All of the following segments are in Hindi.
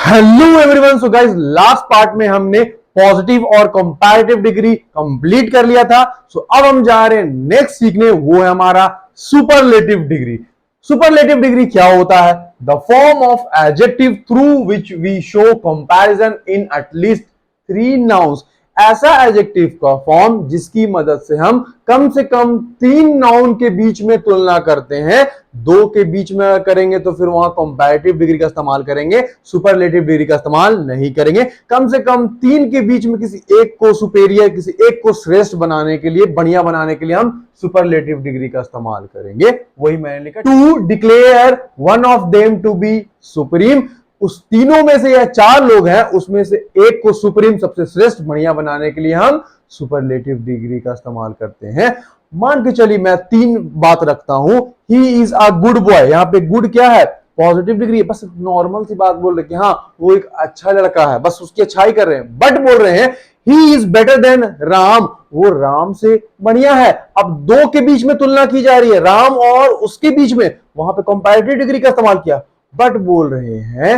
Hello everyone. So guys, last part में हमने पॉजिटिव और कंपैरेटिव डिग्री कंप्लीट कर लिया था। सो अब हम जा रहे हैं नेक्स्ट सीखने, वो है हमारा सुपरलेटिव डिग्री। सुपरलेटिव डिग्री क्या होता है? The form of adjective through which we show comparison in at least 3 nouns. ऐसा एडजेक्टिव का फॉर्म जिसकी मदद से कम 3 नाउन के बीच में तुलना करते हैं। 2 के बीच में करेंगे तो फिर वहां कंपैरेटिव डिग्री का इस्तेमाल करेंगे, सुपरलेटिव डिग्री का इस्तेमाल नहीं करेंगे। कम से कम 3 के बीच में किसी एक को सुपेरियर, किसी एक को श्रेष्ठ बनाने के लिए, बढ़िया बनाने के लिए हम सुपरलेटिव डिग्री का इस्तेमाल करेंगे। वही मैंने लिखा, to declare one of them to be supreme. उस तीनों में से या 4 लोग हैं, उसमें से एक को सुप्रीम, सबसे श्रेष्ठ, बढ़िया बनाने के लिए हम सुपरलेटिव डिग्री का इस्तेमाल करते हैं। मान के चलिए मैं 3 बात रखता हूं। He is a good boy. यहां पे गुड क्या है? पॉजिटिव डिग्री है। बस नॉर्मल सी बात बोल रहे कि हाँ वो एक अच्छा लड़का है, बस उसकी अच्छाई कर रहे हैं। बट बोल रहे हैं he is better than Ram, वो राम से बढ़िया है। अब 2 के बीच में तुलना की जा रही है, राम और उसके बीच में, वहां पे कंपैरेटिव डिग्री का इस्तेमाल किया। बट बोल रहे हैं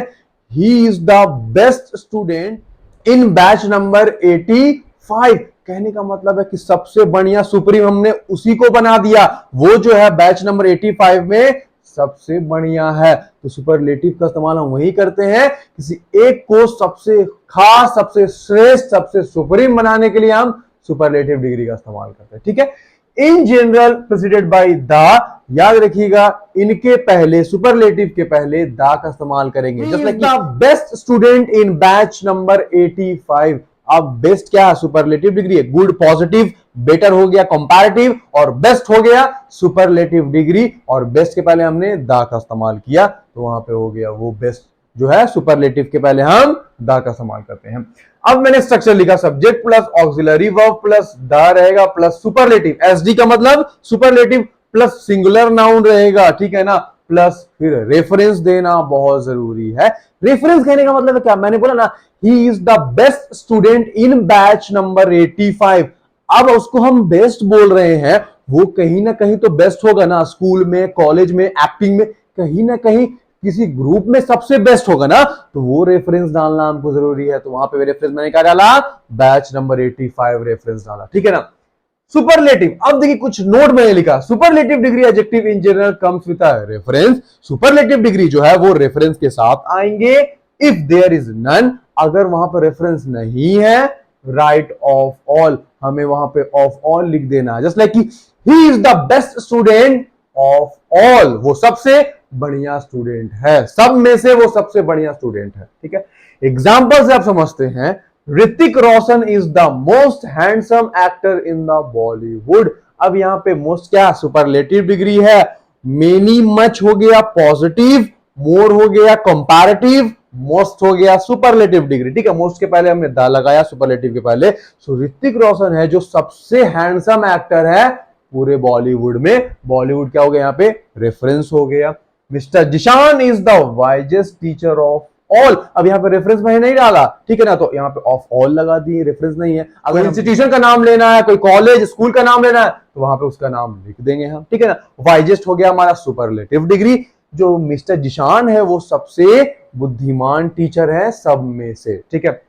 ही is the best student in batch number 85। कहने का मतलब है कि सबसे बढ़िया सुप्रीम हमने उसी को बना दिया, वो जो है बैच नंबर 85 में सबसे बढ़िया है। तो सुपरलेटिव का इस्तेमाल हम वही करते हैं, किसी एक को सबसे खास, सबसे श्रेष्ठ, सबसे सुप्रीम बनाने के लिए हम सुपरलेटिव डिग्री का इस्तेमाल करते हैं। ठीक है। In general preceded by the, याद रखिएगा इनके पहले, सुपरलेटिव के पहले द का इस्तेमाल करेंगे। Just like the best student in batch number 85। अब बेस्ट क्या है? सुपरलेटिव डिग्री है। गुड पॉजिटिव, बेटर हो गया कंपैरेटिव, और बेस्ट हो गया सुपरलेटिव डिग्री। और बेस्ट के पहले हमने द का इस्तेमाल किया, तो वहां पे हो गया वो बेस्ट जो है। सुपरलेटिव के पहले हम द का इस्तेमाल करते हैं। अब मैंने स्ट्रक्चर लिखा, subject plus auxiliary verb plus the रहेगा प्लस सुपरलेटिव। एसडी का मतलब सुपरलेटिव प्लस सिंगुलर नाउन रहेगा, ठीक है ना, प्लस फिर रेफरेंस देना बहुत जरूरी है। रेफरेंस कहने का मतलब है क्या? मैंने बोला ना he is the best student in batch number 85। अब उसको हम बेस्ट बोल रहे हैं, वो कहीं ना कहीं तो बेस्ट होगा ना, स्कूल में, कॉलेज में, एक्टिंग में, कहीं ना कहीं किसी ग्रुप में सबसे बेस्ट होगा ना, तो वो रेफरेंस डालना हमको जरूरी है। तो वहां पे रेफरेंस मैंने क्या डाला? बैच नंबर 85 रेफरेंस डाला। ठीक है ना। सुपरलेटिव, अब देखिए कुछ नोट मैंने लिखा। Superlative degree adjective in general comes with a reference. Superlative degree जो है वो रेफरेंस के साथ आएंगे। इफ देयर इज नन, अगर वहां पर रेफरेंस नहीं है, राइट ऑफ ऑल, हमें वहां पे ऑफ ऑल लिख देना है। Just like he is the best student of all, वो सबसे बढ़िया स्टूडेंट है, सब में से वो सबसे बढ़िया स्टूडेंट है। ठीक है। एग्जाम्पल से आप समझते हैं, Hrithik Roshan is the most handsome actor in the Bollywood. अब यहां पे मोस्ट क्या? सुपरलेटिव डिग्री है। मेनी मच हो गया पॉजिटिव, मोर हो गया कंपैरेटिव, मोस्ट हो गया सुपरलेटिव डिग्री। ठीक है। मोस्ट के पहले हमने द लगाया, सुपरलेटिव के पहले। सो ऋतिक रोशन है जो सबसे हैंडसम एक्टर है पूरे बॉलीवुड में। बॉलीवुड क्या हो गया? यहाँ पे रेफरेंस हो गया। Mister Zeeshan is the wisest teacher of all. अब यहाँ पे रेफरेंस मैंने नहीं डाला, ठीक है ना, तो यहाँ पे ऑफ ऑल लगा दिए, रेफरेंस नहीं है। अगर इंस्टीट्यूशन का नाम लेना है, कोई कॉलेज स्कूल का नाम लेना है, तो वहां पे उसका नाम लिख देंगे हम। ठीक है ना। वाइजेस्ट हो गया हमारा सुपरलेटिव डिग्री। जो मिस्टर जिशान है वो सबसे बुद्धिमान टीचर है सब में से। ठीक है।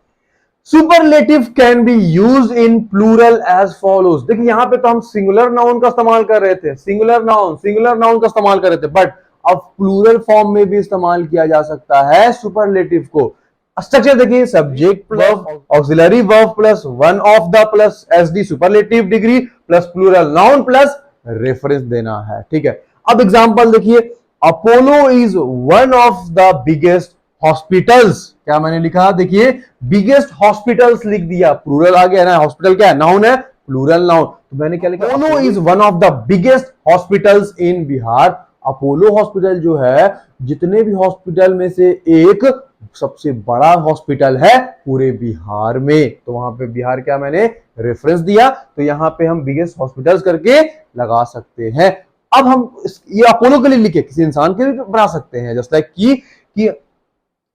Superlative can be use in plural as follows. देखिए यहां पे तो हम सिंगुलर नाउन का इस्तेमाल कर रहे थे, सिंगुलर नाउन का इस्तेमाल कर रहे थे, बट अब प्लूरल फॉर्म में भी इस्तेमाल किया जा सकता है सुपरलेटिव को। स्ट्रक्चर देखिए, subject plus auxiliary verb plus one of the plus SD superlative degree plus plural noun plus reference देना है। ठीक है। अब एग्जांपल देखिए, Apollo is one of the biggest hospitals. क्या मैंने लिखा? देखिए बिगेस्ट हॉस्पिटल्स लिख दिया, प्लूरल आ गया ना। हॉस्पिटल क्या है? नाउन है, प्लूरल नाउन। तो मैंने क्या लिखा? Apollo is one of the biggest hospitals in Bihar. Apollo hospital जो है जितने भी हॉस्पिटल में से एक सबसे बड़ा हॉस्पिटल है पूरे बिहार में। तो वहां पे बिहार क्या मैंने रेफरेंस दिया, तो यहां पे हम बिगेस्ट हॉस्पिटल्स करके लगा सकते हैं। अब हम ये अपोलो के लिए लिखे, किसी इंसान के लिए बना सकते हैं। जस्ट लाइक कि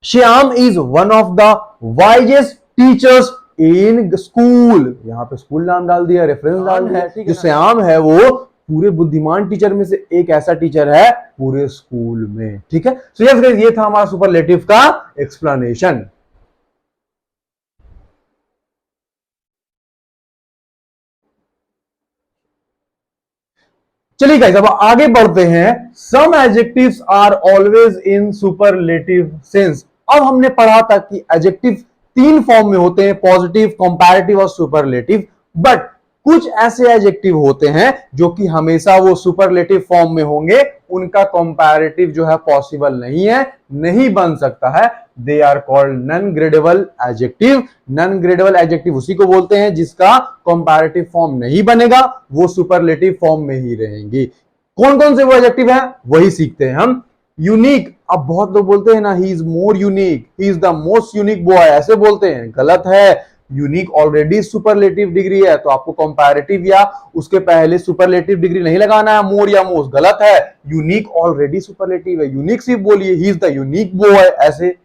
Shyam is one of the wisest teachers in school. यहां पे स्कूल नाम डाल दिया, रेफरेंस डाल दिया। जो श्याम है वो पूरे बुद्धिमान टीचर में से एक ऐसा टीचर है पूरे स्कूल में। ठीक है, सो यस गाइस, ये था हमारा सुपरलेटिव का एक्सप्लेनेशन। चलिए गाइस, अब आगे बढ़ते हैं। Some adjectives are always in superlative sense. अब हमने पढ़ा था कि एडजेक्टिव तीन फॉर्म में होते हैं, पॉजिटिव, कंपैरेटिव और सुपरलेटिव। बट कुछ ऐसे एडजेक्टिव होते हैं जो कि हमेशा वो सुपरलेटिव फॉर्म में होंगे, उनका कंपैरेटिव जो है पॉसिबल नहीं है, नहीं बन सकता है। They are called non gradable adjective. Non gradable adjective उसी को बोलते हैं जिसका कंपैरेटिव फॉर्म नहीं बनेगा, वो सुपरलेटिव फॉर्म में ही रहेंगी। कौन कौन से वो एडजेक्टिव हैं वही सीखते हैं हम। यूनिक, अब बहुत लोग बोलते हैं ना, he is more unique, he is the most unique boy, ऐसे बोलते हैं, गलत है। यूनिक ऑलरेडी सुपरलेटिव डिग्री है, तो आपको कंपैरेटिव या उसके पहले सुपरलेटिव डिग्री नहीं लगाना है, मोर या मोस्ट, गलत है। यूनिक ऑलरेडी सुपरलेटिव है, यूनिक सिर्फ बोलिए, he is the unique boy, ऐसे।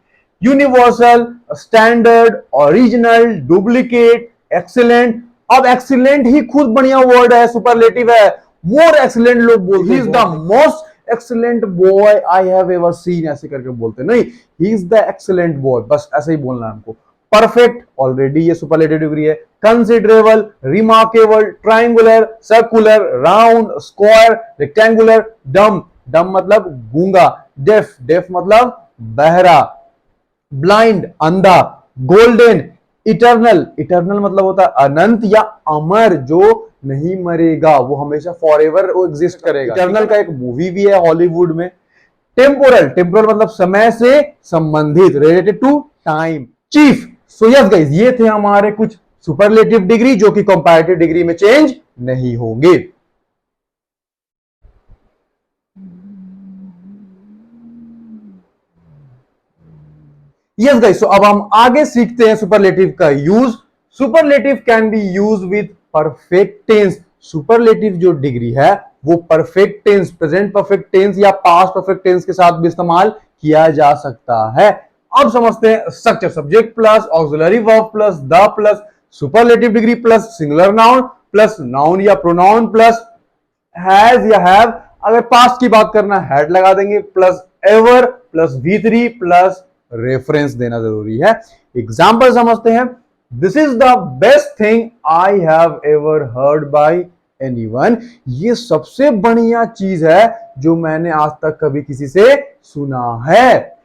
Universal, standard, original, duplicate, excellent. अब एक्सीलेंट ही खुद बढ़िया वर्ड है, सुपरलेटिव है। मोर एक्सीलेंट लोग बोलते हैं, ही is the most excellent boy I have ever seen, ऐसे करके बोलते नहीं, ही इज द एक्सीलेंट बॉय, बस ऐसे ही बोलना है हमको। परफेक्ट ऑलरेडी ये सुपरलेटिव डिग्री है। Considerable, remarkable, triangular, circular, round, square, rectangular, डम, डम मतलब गूंगा, डेफ, डेफ मतलब बहरा, ब्लाइंड अंधा, गोल्डन, इटर्नल, इटर्नल मतलब होता है अनंत या अमर, जो नहीं मरेगा, वो हमेशा फॉरएवर वो एग्जिस्ट करेगा। इटर्नल का एक मूवी भी है हॉलीवुड में। टेम्पोरल, टेम्पोरल मतलब समय से संबंधित, related to time. Chief, so yes guys, ये थे हमारे कुछ सुपरलेटिव डिग्री जो कि कंपैरेटिव डिग्री में चेंज नहीं होंगे। यस गाइस, सो अब हम आगे सीखते हैं सुपरलेटिव का use. Superlative can be use with perfect tense. Superlative जो डिग्री है वो perfect tense, present perfect tense या पास्ट परफेक्ट टेंस के साथ भी इस्तेमाल किया जा सकता है। अब समझते हैं structure. Subject plus auxiliary verb plus the plus superlative degree plus singular noun plus noun या प्रोनाउन प्लस हैज या हैव, अगर पास्ट की बात करना हैड लगा देंगे, plus ever plus V3 plus reference देना जरूरी है। एग्जाम्पल समझते हैं। This is the best thing I have ever heard by anyone. ये सबसे बढ़िया चीज है जो मैंने आज तक कभी किसी से सुना है।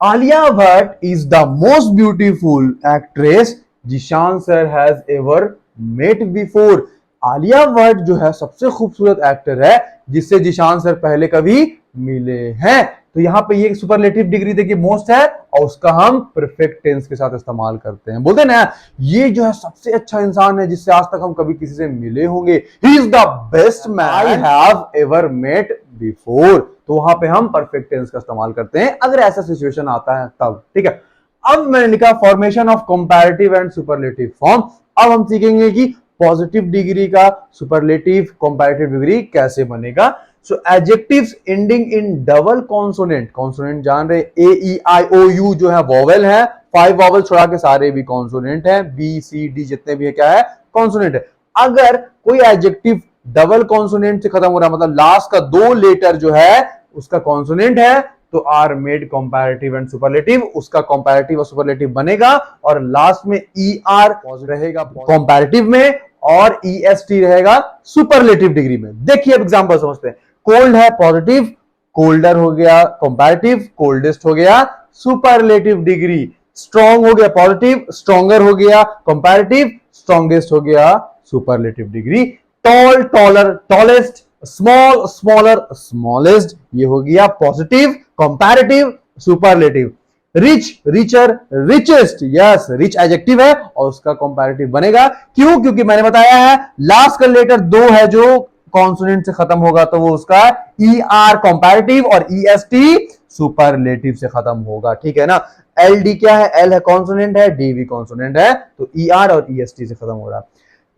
Alia Bhatt is the most beautiful actress Zeeshan sir has ever met before. Alia Bhatt जो है सबसे खूबसूरत एक्टर है जिससे जिशान सर पहले कभी मिले हैं। तो यहां पे ये सुपरलेटिव डिग्री देखिए मोस्ट है और उसका हम परफेक्ट टेंस के साथ इस्तेमाल करते हैं। बोलते हैं ना, ये जो है सबसे अच्छा इंसान है जिससे आज तक हम कभी किसी से मिले होंगे। He is the best man I have ever met before. तो वहां पे हम परफेक्ट टेंस का इस्तेमाल करते हैं अगर ऐसा सिचुएशन आता है तब। ठीक है, अब मैंने लिखा formation of comparative and superlative form. अब हम सीखेंगे कि पॉजिटिव डिग्री का सुपरलेटिव कंपैरेटिव डिग्री कैसे बनेगा। So adjectives ending in double consonant, consonant जान रहे, ए ई आई ओ यू जो है वॉवेल है, 5 वॉवेल छोड़ा के सारे भी कॉन्सोनेंट है, बी सी डी जितने भी है क्या है, कॉन्सोनेंट है। अगर कोई एडजेक्टिव डबल कॉन्सोनेंट से खत्म हो रहा है, मतलब लास्ट का 2 लेटर जो है उसका कॉन्सोनेंट है, तो are made comparative and superlative, उसका कंपैरेटिव और सुपरलेटिव बनेगा। और लास्ट में ई आर रहेगा कंपैरेटिव में और ई एस टी रहेगा सुपरलेटिव डिग्री में। देखिए अब एग्जांपल समझते हैं। कोल्ड है पॉजिटिव, कोल्डर हो गया कंपैरेटिव, कोल्डेस्ट हो गया सुपरलेटिव डिग्री। स्ट्रॉन्ग हो गया पॉजिटिव, स्ट्रॉन्गर हो गया कंपैरेटिव, स्ट्रॉन्गेस्ट हो गया superlative degree. Tall, taller, tallest, small, smaller, smallest, ये हो गया positive, comparative, superlative. Rich, richer, richest, yes rich adjective है और उसका कंपैरेटिव बनेगा। क्यों? क्योंकि मैंने बताया है लास्ट का लेटर 2 है जो कॉन्सोनेंट से खत्म होगा तो वो उसका ई आर कंपैरेटिव और ई एस टी सुपरलेटिव से खत्म होगा। ठीक है ना। एल डी क्या है? एल है कॉन्सोनेंट है, डी भी कॉन्सोनेंट है, तो ई आर और ई एस टी से खत्म हो रहा है।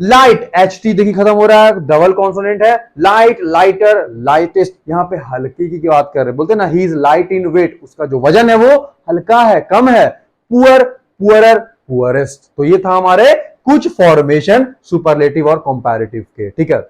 लाइट, एच टी देखिए खत्म हो रहा है, डबल कॉन्सोनेंट है। लाइट, लाइटर, लाइटेस्ट, यहां पे हल्के की बात कर रहे हैं, बोलते हैं ना he is light in weight, उसका जो वजन है वो हल्का है, कम है। Poor, poorer, poorest. तो ये था हमारे कुछ फॉर्मेशन सुपरलेटिव और कंपैरेटिव के। ठीक है,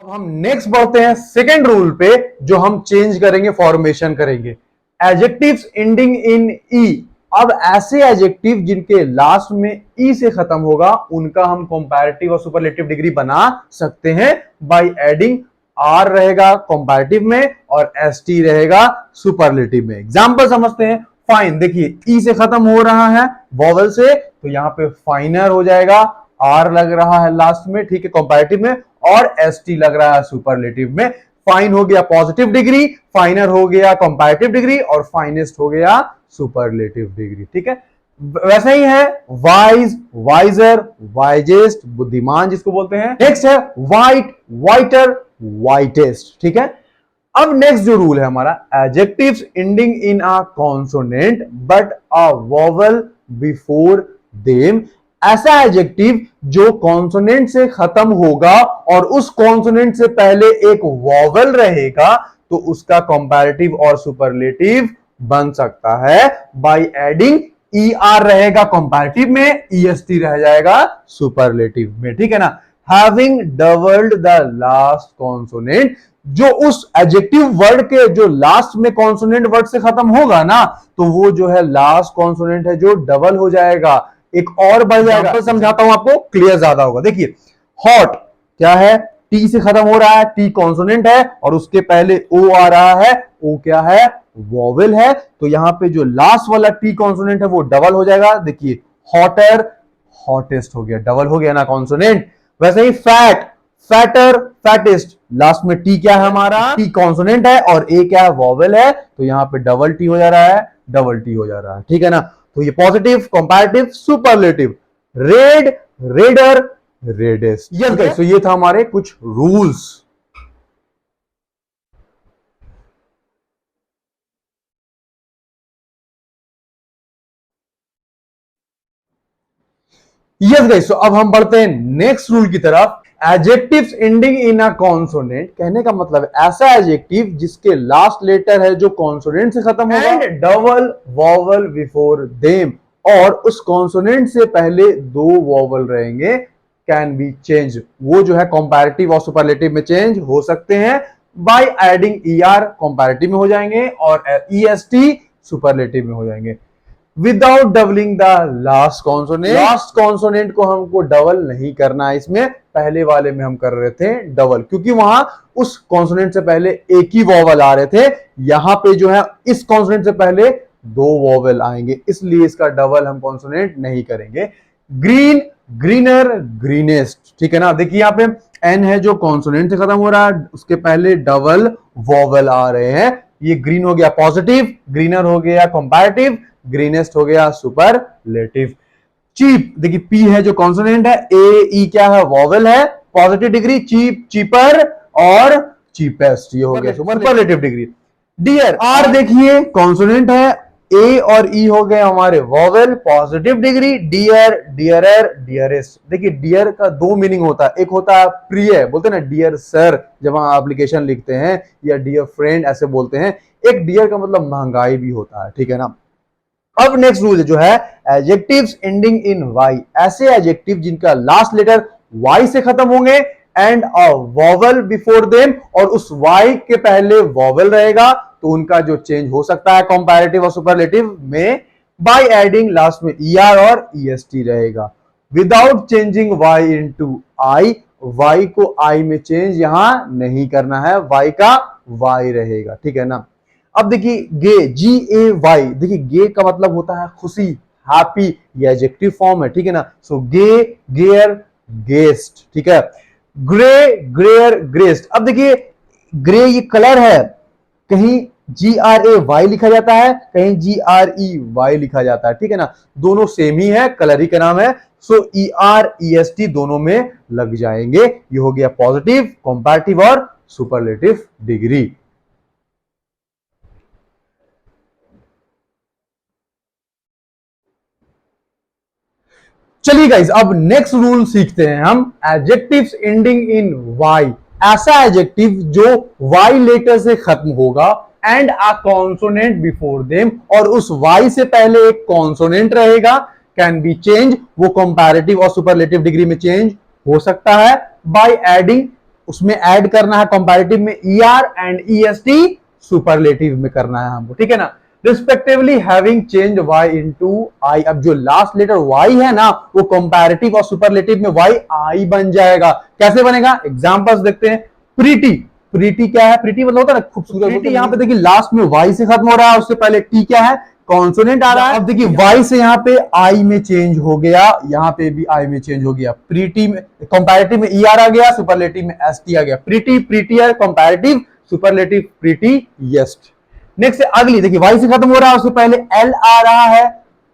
अब हम नेक्स्ट बढ़ते हैं सेकेंड रूल पे, जो हम चेंज करेंगे, फॉर्मेशन करेंगे। एडजेक्टिव्स एंडिंग इन ई। अब ऐसे एडजेक्टिव जिनके लास्ट में ई से खत्म होगा, उनका हम कंपैरेटिव और सुपरलेटिव डिग्री बना सकते हैं बाय एडिंग आर रहेगा कंपैरेटिव में और एस टी रहेगा सुपरलेटिव में। एग्जांपल समझते हैं। फाइन, देखिए ई से खत्म हो रहा है वॉवल से, तो यहां पे फाइनर हो जाएगा, आर लग रहा है लास्ट में, ठीक है, कंपैरेटिव में, और एस टी लग रहा है सुपरलेटिव में। फाइन हो गया पॉजिटिव डिग्री, फाइनर हो गया कंपैरेटिव डिग्री, और फाइनेस्ट हो गया सुपरलेटिव डिग्री, ठीक है। वैसे ही है वाइज, वाइजर, वाइजेस्ट, बुद्धिमान जिसको बोलते हैं। नेक्स्ट है वाइट, वाइटर, वाइटेस्ट, ठीक है। अब नेक्स्ट जो रूल है हमारा, adjectives ending in a consonant but a vowel before them. ऐसा एडजेक्टिव जो कॉन्सोनेंट से खत्म होगा और उस कॉन्सोनेंट से पहले एक वोवल रहेगा, तो उसका कंपैरेटिव और सुपरलेटिव बन सकता है बाय एडिंग ई आर रहेगा कंपैरेटिव में, ई एस टी रह जाएगा सुपरलेटिव में, ठीक है ना। Having doubled the last consonant, जो उस एडजेक्टिव वर्ड के जो लास्ट में कॉन्सोनेंट वर्ड से खत्म होगा ना, तो वो जो है लास्ट कॉन्सोनेंट है जो डबल हो जाएगा, एक और बढ़ जाएगा। समझाता हूं आपको, क्लियर ज्यादा होगा। देखिए हॉट क्या है, टी से खत्म हो रहा है, टी कॉन्सोनेंट है और उसके पहले ओ आ रहा है, ओ क्या है, वोवेल है, तो यहां पे जो लास्ट वाला टी कॉन्सोनेंट है वो डबल हो जाएगा। देखिए हॉटर, हॉटेस्ट हो गया, डबल हो गया ना कॉन्सोनेंट। वैसे ही फैट, फैटर, फैटेस्ट, लास्ट में टी क्या है हमारा, टी कॉन्सोनेंट है और ए क्या है, वोवेल है, तो यहां पे डबल टी हो जा रहा है, डबल टी हो जा रहा है, ठीक है ना। तो ये positive, comparative, superlative. Red, redder, reddest. Yes guys, तो ये था हमारे कुछ रूल्स। यस गाइस, तो अब हम बढ़ते हैं नेक्स्ट रूल की तरफ। एडजेक्टिव्स एंडिंग इन अ कॉन्सोनेंट, कहने का मतलब ऐसा एडजेक्टिव जिसके लास्ट लेटर है जो कॉन्सोनेंट से खत्म होगा, and double vowel before them, और उस कॉन्सोनेंट से पहले दो वॉवल रहेंगे, कैन बी चेंज। वो जो है कंपैरेटिव और सुपरलेटिव में चेंज हो सकते हैं by adding E R, comparative में हो जाएंगे, और ई एस टी सुपरलेटिव में हो जाएंगे, without doubling the last consonant. Last consonant को हमको डबल नहीं करना है, इसमें पहले वाले में हम कर रहे थे डबल, क्योंकि वहां उस कॉन्सोनेंट से पहले एक ही वॉवल आ रहे थे, यहां पे जो है इस कॉन्सोनेंट से पहले दो वॉवल आएंगे, इसलिए इसका डबल हम कॉन्सोनेंट नहीं करेंगे। ग्रीन, ग्रीनर, ग्रीनेस्ट, ठीक है ना। देखिए यहां पे एन है जो कॉन्सोनेंट से खत्म हो रहा है, उसके पहले डबल वॉवल आ रहे हैं, ये ग्रीन हो गया पॉजिटिव, ग्रीनर हो गया कंपैरेटिव, ग्रीनेस्ट हो गया सुपरलेटिव। चीप, देखिए पी है जो कॉन्सोनेंट है, ए ई क्या है, वॉवेल है, पॉजिटिव डिग्री, चीप, चीपर और चीपेस्ट, ये हो गया सुपरलेटिव डिग्री। डियर, आर देखिए कॉन्सोनेंट है, ए और ई हो गए हमारे vowel, positive degree, dear, dearer, dearest. देखिए डियर का दो मीनिंग होता है, एक होता है प्रिय, बोलते हैं ना डियर सर जब हम एप्लीकेशन लिखते हैं, या डियर फ्रेंड ऐसे बोलते हैं। एक डियर का मतलब महंगाई भी होता है, ठीक है ना। अब नेक्स्ट रूल जो है, एडजेक्टिव्स एंडिंग इन वाई, ऐसे एडजेक्टिव जिनका लास्ट लेटर वाई से खत्म होंगे and a vowel before them, और उस वाई के पहले वॉवल रहेगा, तो उनका जो चेंज हो सकता है कंपैरेटिव और सुपरलेटिव में बाय एडिंग लास्ट में ई आर और ई एस टी रहेगा, without changing Y into I. Y को आई में चेंज यहां नहीं करना है, वाई का वाई रहेगा, ठीक है ना। अब देखिए गे, जी ए वाई, देखिए गे का मतलब होता है खुशी, हैप्पी, ये एडजेक्टिव फॉर्म है, ठीक है ना। सो गे, गेयर, गेस्ट, ठीक है। Grey, ग्रेयर, Greste. अब देखिए ग्रे ये कलर है, कहीं जी आर ए वाई लिखा जाता है, कहीं जी आर ई वाई लिखा जाता है, ठीक है ना। दोनों सेम ही है, कलर ही का नाम है, so E R E S T दोनों में लग जाएंगे। ये हो गया पॉजिटिव, कंपैरेटिव और सुपरलेटिव डिग्री। चलिए गाइस, अब नेक्स्ट रूल सीखते हैं हम, एडजेक्टिव्स एंडिंग इन वाई। ऐसा एडजेक्टिव जो वाई लेटर से खत्म होगा and a consonant before them, और उस वाई से पहले एक कॉन्सोनेंट रहेगा, कैन बी चेंज, वो कंपैरेटिव और सुपरलेटिव डिग्री में चेंज हो सकता है बाय एडिंग उसमें ऐड करना है कंपैरेटिव में ER एंड EST, सुपरलेटिव में करना है हमको, ठीक है ना। Respectively having change Y into I, अब जो लास्ट लेटर Y है ना वो कंपैरेटिव और सुपरलेटिव में Y I बन जाएगा। कैसे बनेगा, एग्जांपल्स देखते हैं। प्रीटी, प्रीटी क्या है, प्रीटी मतलब होता है ना खूबसूरत। प्रीटी यहाँ पे देखिए लास्ट में Y से खत्म हो रहा है, उससे पहले T क्या है, कॉन्सोनेंट आ रहा है। अब देखिए Y से यहाँ पे I में चेंज हो गया, यहाँ पे भी I में चेंज हो गया। प्रीटी में कंपैरेटिव में ER आ गया, सुपरलेटिव में ST आ गया। Pretty, prettier, comparative, superlative prettiest. Next अगली देखिए Y से खत्म हो रहा है, उससे पहले L आ रहा है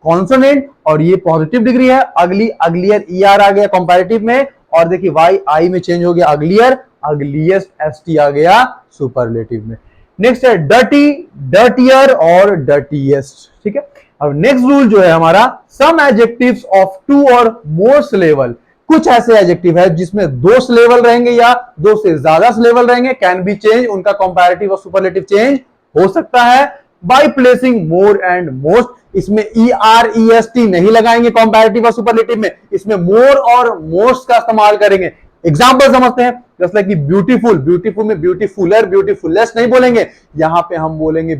कॉन्सोनेंट और ये पॉजिटिव डिग्री है। अगली अगलियर ER आ गया कंपैरेटिव में, और देखिए Y I में चेंज हो गया, अगलियर, अगलियस्ट ST आ गया सुपरलेटिव में। नेक्स्ट है डर्टी, डर्टियर और डर्टीएस्ट, ठीक है। अब नेक्स्ट रूल जो है हमारा, सम एडजेक्टिव्स ऑफ टू और मोर सिलेबल, कुछ ऐसे एडजेक्टिव है जिसमें 2 सिलेबल रहेंगे या 2 से ज्यादा सिलेबल रहेंगे, कैन बी चेंज, उनका कंपैरेटिव और सुपरलेटिव चेंज हो सकता है by placing more and most. इसमें ER EST नहीं लगाएंगे कंपैरेटिव और सुपरलेटिव में, इसमें मोर और मोस्ट का इस्तेमाल करेंगे। एग्जांपल समझते हैं, जैसे लाइक ब्यूटीफुल, ब्यूटीफुल में ब्यूटीफुलर, ब्यूटीफुलेस्ट नहीं बोलेंगे, यहां पे हम बोलेंगे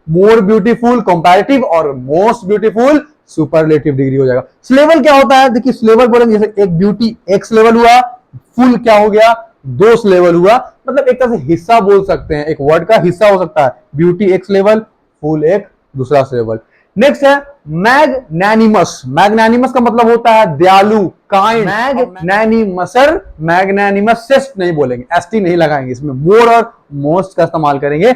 मोर ब्यूटीफुल कंपैरेटिव और मोस्ट ब्यूटीफुल सुपरलेटिव डिग्री हो जाएगा। सिलेबल क्या होता है, देखिए सिलेबल बोलेंगे, जैसे एक ब्यूटी एक सिलेबल हुआ, फुल क्या हो गया, 2 सिलेबल हुआ, मतलब एक तरह से हिस्सा बोल सकते हैं, एक वर्ड का हिस्सा हो सकता है। ब्यूटी एक सिलेबल, फुल एक दूसरा सिलेबल। नेक्स्ट है मैग्नैनिमस, मैग्नैनिमस का मतलब होता है दयालु, काइंड। मैग्नैनिमसर, मैग्नैनिमसेस्ट नहीं बोलेंगे, ST नहीं लगाएंगे, इसमें मोर और मोस्ट का इस्तेमाल करेंगे।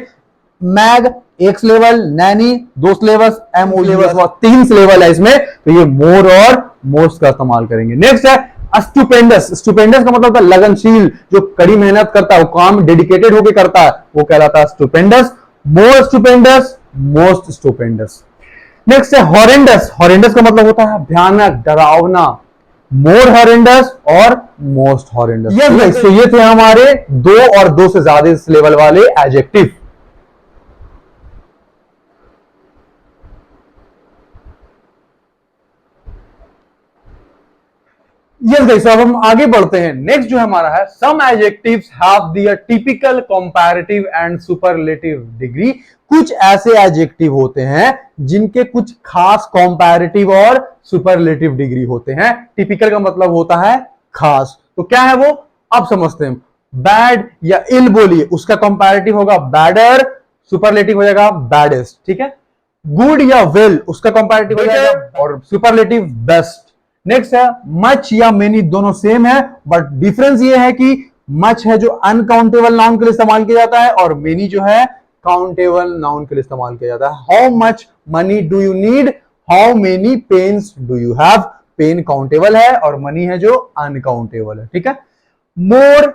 मैग एक syllable, Naini 2 syllabus, MO syllabus 3 syllable है इसमें, तो ये मोर और मोस्ट का इस्तेमाल करेंगे। नेक्स्ट है स्टुपेंडस, स्टुपेंडस का मतलब होता है लगनशील, जो कड़ी मेहनत करता है, वो काम डेडिकेटेड होकर करता है, वो कहलाता है स्टुपेंडस। मोर स्टुपेंडस, मोस्ट स्टुपेंडस। नेक्स्ट है हॉरेंडस, हॉरेंडस का मतलब होता है भयानक, डरावना। मोर हॉरेंडस और मोस्ट हॉरेंडस। यस गाइस, तो ये थे हमारे 2 और 2 से ज्यादा सिलेबल वाले एडजेक्टिव। यस गाइस, अब हम आगे बढ़ते हैं। नेक्स्ट जो हमारा है, some adjectives have the typical comparative and superlative degree. कुछ ऐसे एडजेक्टिव होते हैं जिनके कुछ खास कंपैरेटिव और सुपरलेटिव डिग्री होते हैं। टिपिकल का मतलब होता है खास, तो क्या है वो, अब समझते हैं। बैड या इल बोलिए, उसका कंपैरेटिव होगा बैडर, सुपरलेटिव हो जाएगा बैडेस्ट, ठीक है। गुड या वेल, उसका कंपैरेटिव हो जाएगा और सुपरलेटिव बेस्ट। नेक्स्ट है मच या मेनी, दोनों सेम है, बट डिफरेंस ये है कि मच है जो अनकाउंटेबल नाउन के लिए इस्तेमाल किया जाता है और मेनी जो है काउंटेबल नाउन के लिए इस्तेमाल किया जाता है। How much money do you need, how many pens do you have, pen countable है और मनी है जो अनकाउंटेबल है, ठीक है। मोर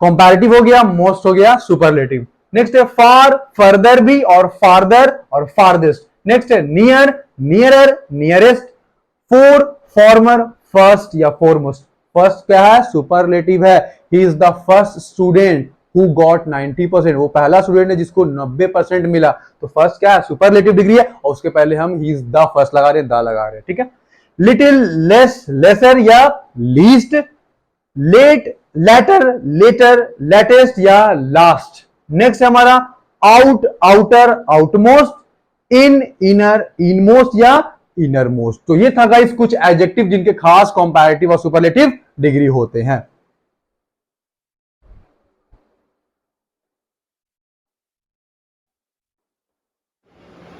कंपैरेटिव हो गया, मोस्ट हो गया सुपरलेटिव। नेक्स्ट है फार, फर्दर भी, और फार्दर और फारदेस्ट। नेक्स्ट है near, nearer, nearest. Four, farmer, first या फोरमोस्ट। फर्स्ट क्या है, सुपरलेटिव है। ही is the first student who got 90%, वो पहला स्टूडेंट है जिसको 90% मिला, तो फर्स्ट क्या है, सुपरलेटिव डिग्री है, और उसके पहले हम ही इज द फर्स्ट लगा रहे हैं, द लगा रहे हैं, ठीक है। लिटिल, लेस, लेसर या least. Late, later, latter, latest या लास्ट। नेक्स्ट है हमारा out, outer, outmost. In, inner, inmost या इनर मोस्ट। तो ये था गाइस कुछ एडजेक्टिव जिनके खास कंपैरेटिव और सुपरलेटिव डिग्री होते हैं।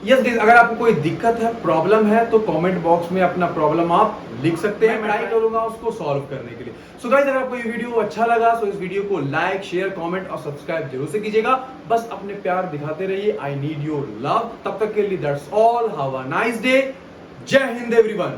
यस गाइस, अगर आपको कोई दिक्कत है, प्रॉब्लम है, तो कमेंट बॉक्स में अपना प्रॉब्लम आप लिख सकते हैं, मैं ट्राई करूंगा उसको सॉल्व करने के लिए। सो गाइस, अगर आपको ये वीडियो अच्छा लगा तो इस वीडियो को लाइक, शेयर, कमेंट और सब्सक्राइब जरूर से कीजिएगा। बस अपने प्यार दिखाते रहिए। I need your love. तब तक के लिए that's all. Have a nice day. जय हिंद एवरीवन।